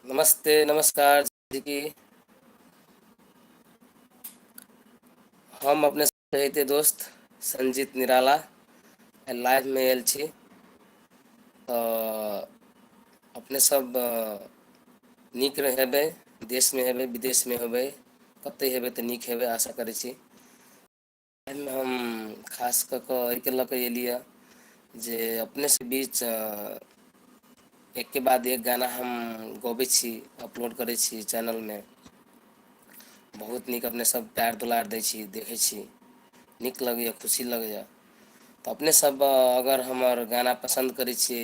नमस्ते, नमस्कार जी की। हम अपने रहिते दोस्त संजीत निराला लाइव में आयल छी। तऽ अपने सब नीक हेबै, देशमे हेबै विदेशमे हेबै, कतै हेबै तऽ नीक हेबै आशा करै छी। एहिमे हम खास कऽ कऽ एहिके लऽ कऽ एलियै जे अपने से बीच एक के बाद एक गाना हम गबै छी, अपलोड करै छी चैनलमे। बहुत नीक अपने सब प्यार दुलार दै छी, देखै छी, नीक लगैए, खुशी लगैए। तऽ अपने सब अगर हमर गाना पसन्द करै छी,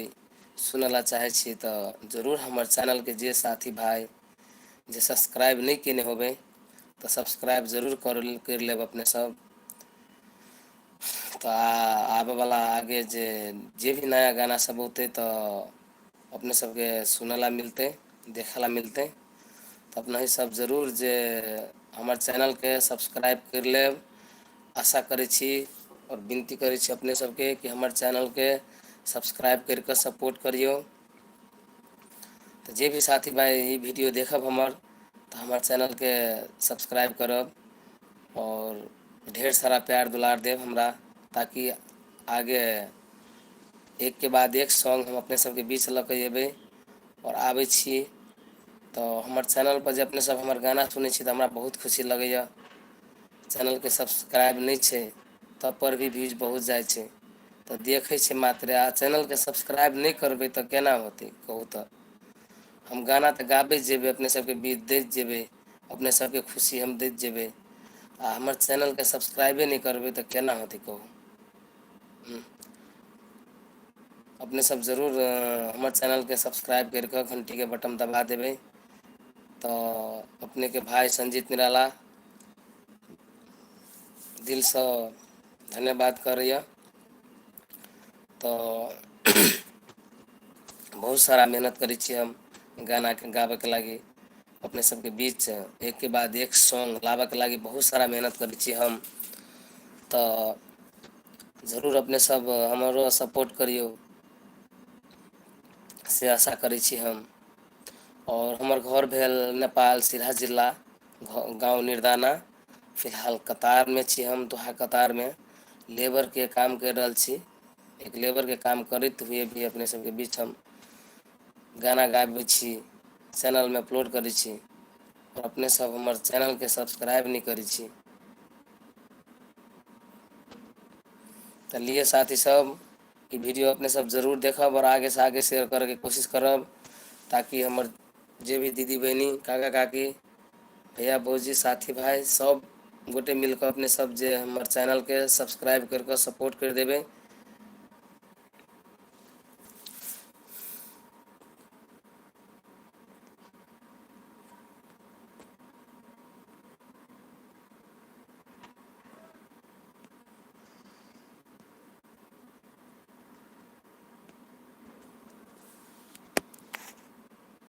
सुनय ला चाहै छी तऽ जरूर हमर चैनलके जे साथी भाय जे सब्सक्राइब नहि कयने होबै तऽ सब्सक्राइब जरूर करि लेब अपने सब। तऽ आबयवला आगे जे भी नया गाना सब औतै तऽ अपने सबके सुनय ला मिलतै, देखय ला मिलतै। तऽ अपना सब जरूर जे हमर चैनलके सब्सक्राइब करि लेब, आशा करै छी और विनती करै छी अपने सबके कि हमर चैनलके सब्सक्राइब करि कऽ सपोर्ट करियौ। तऽ जे भी साथी भाय ई वीडियो देखब हमर तऽ हमर चैनलके सब्सक्राइब करब और ढेर सारा प्यार दुलार देब हमरा, ताकि आगे एक के बाद एक सॉन्ग हम अपने सबके बीच लऽ कऽ अयबै और आबै छी। तऽ हमर चैनलपर जे अपने सब हमर गाना सुनै छी तऽ हमरा बहुत खुशी लगैए। चैनलके सब्सक्राइब नहि छै तब पर भी व्यूज बहुत जाइ छै। तऽ देखै छै मात्रे, आ चैनलके सब्सक्राइब नहि करबै तऽ केना होतै कहू तऽ। हम गाना तऽ गाबैत जेबै, अपने सबके बीच दैत जेबै, अपने सबके खुशी हम दैत जेबै, आ हमर चैनलके सब्सक्राइबे नहि करबै तऽ केना होतै कहू। अपने सब जरूर हमर चैनलके सब्सक्राइब करि कऽ घंटीके बटन दबा देबै। तऽ अपनेके भाय संजीत निराला दिलसँ धन्यवाद करैए। तऽ बहुत सारा मेहनत करै छियै हम गानाके गाबैके लागी। अपने सबके बीच एक के बाद एक सॉन्ग लाबऽके लागी बहुत सारा मेहनत करै छी हम। तऽ जरूर अपने सब हमरो सपोर्ट करियौ, से आशा करै छी हम। और हमर घर भेल नेपाल सिराहा जिला, गाँव निर्दाना। फिलहाल कतारमे छी हम, दोहा कतारमे लेबरके काम करि रहल छी। एक लेबरके काम करैत हुए भी अपने सबके बीच हम गाना गाबै छी, चैनलमे अपलोड करै छी, और अपने सब हमर चैनलके सब्सक्राइब नहि करै छी। तऽ लिए साथी सब ई वीडियो अपने सब जरूर देखब और आगे से आगे शेयर करैके कोशिश करब, ताकि हमर जे भी दीदी बहिनी काका काकी भैया भौजी साथी भाय सब गोटे मिलकऽ अपने सब जे हमर चैनलके सब्सक्राइब करि कऽ सपोर्ट करि देबै।